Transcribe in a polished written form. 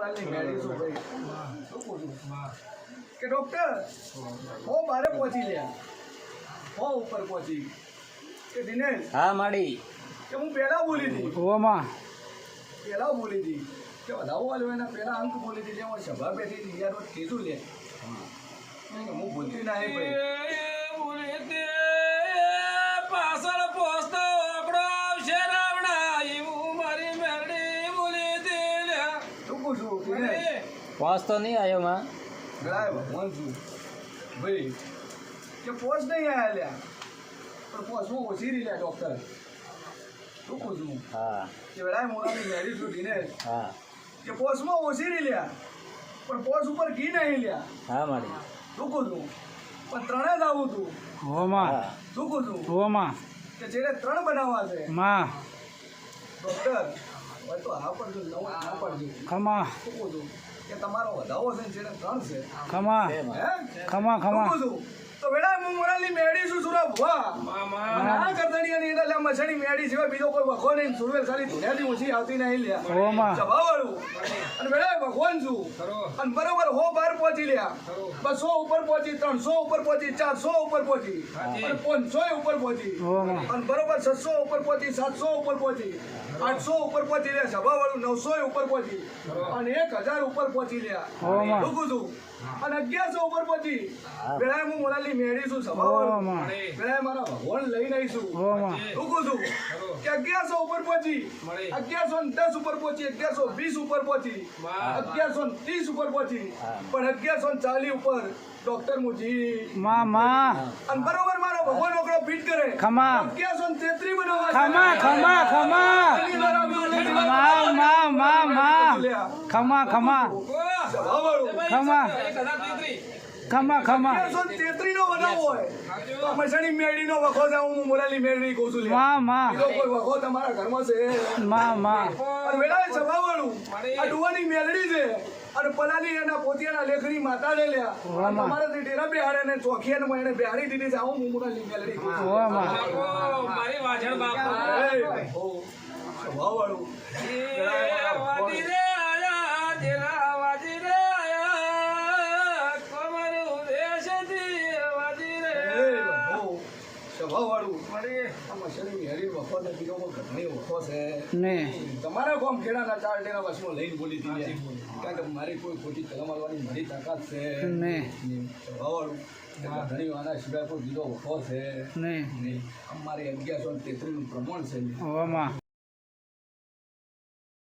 મોરાલની મેળી છું ભાઈ શું કહું છું કે ડૉક્ટર હો બારે પહોંચી ગયા હો ઉપર પહોંચી કે દિનેશ હા માડી કે હું પહેલાં બોલી હતી ઓમાં પહેલાં બોલી હતી કે વધાવો વાળો એના પહેલાં અંક બોલી હતી હું સભા બેઠી હતી યાર કીધું લે હું બોલતી ના ભાઈ પાછળ પોસ્તો આપણો આવશે રાવણા એવું મારી મેરડી બોલી હતી શું કહું છું દિનેશ પોસ્તો નહીં આવ્યો માં ગળાય ભગવાન છું ભાઈ કે પોસ્ટ નહીં આવ્યા લ્યા પણ પોસ્ટમાં ઓછી રહી લ્યા ડૉક્ટર શું કહું છું હા કે વેળાએ મોરાની મેળી છું દિનેશ હા કે પોસ્ટમાં ઓછી રહી લ્યા પણ પોસ્ટ ઉપર ઘી નહીં લ્યા હા માડી શું કહું છું પણ ત્રણે જ આવું હતું ઓમાં શું કહું છું ઓમાં કે જેને ત્રણ બનાવવા છે માં ડૉક્ટર હવે તો આ પડજો નવો આ પડજો ખમા શું કહું છું કે તમારો વધાવો છે ને જેને ત્રણ છે ખમા હે ખમા શું ખમા કહું છું તો વેળા હું મોરાની મેળી છું સુરા ભુવા આ કરતણીયાની એટલે મછડી મેળી સિવાય બીજો કોઈ વખો નહીં સુરવેલ ખાલી ધુનિયાથી ઓછી આવતી નહીં લ્યા ઓમાં સભાવાળું અને વેળા ભગવાન છું અને બરોબર હો બાર પહોંચી લ્યા 200 ઉપર પહોંચી 300 ઉપર પહોંચી 400 ઉપર પહોંચી અને 500 ઉપર પહોંચી ઓમાં અને બરોબર 600 ઉપર પહોંચી 700 ઉપર પહોંચી 800 ઉપર પહોંચી લ્યા સભાવાળું 900 ઉપર પહોંચી અને 1000 ઉપર પહોંચી લ્યા ઓમાં રૂકું છું અને 1100 ઉપર પહોંચી વેળાએ હું મોરાલી મેળી છું સભાવાળું ઓમાં વેળાએ મારા ભગવાન લઈને આવીશું ઓમાં રૂકું છું કે 1100 ઉપર પહોંચી 1110 ઉપર પહોંચી 1120 ઉપર પહોંચી 1130 ઉપર પહોંચી પણ 1140 ઉપર ડોક્ટર મુજી માં અને બરોબર મારો ભગવાન ઓકળો ફીટ કરે ખમા 1133 બનાવવા ખમા ખમા ખમા માં ખમા ખમા ખમા ખમા ખમા 1133 નો બનાવો હોય તો મસણી મેળીનો વખો છે હું મોરાલી મેળવી કહું છું માં બીજો કોઈ વખો તમારા ઘરમાં છે માં અને વેળાએ સભાવાળું આ ડુવાની મેલડી છે અને પલાની એના પોતિયાના લેખની માતા લે લ્યા તમારે તે ડેરા બેહાડે ને ચોખિયાને એને બેહાડી દીધી છે આવું હું મોરાલી મેલડી કહું છું મારી વાજણ બાપુ સભાવાળું વાજી રે આયા જેલા વાજી રે આયા કમર ઉદેશથી વાજી રે સભાવાળું મશની હેરી વખો ને બીજો કોઈ ઘણી વખો છે ને તમારા ગામ ખેડાના 4 ટેના વસમાં લઈને બોલી હતી કારણ કે મારી કોઈ ખોટી કલમ મારવાની મારી તાકાત છે ને સભાવાળું ઘણી આના સિવાય કોઈ બીજો વખો છે ને અમારી 1133 નું પ્રમાણ છે ઓમાં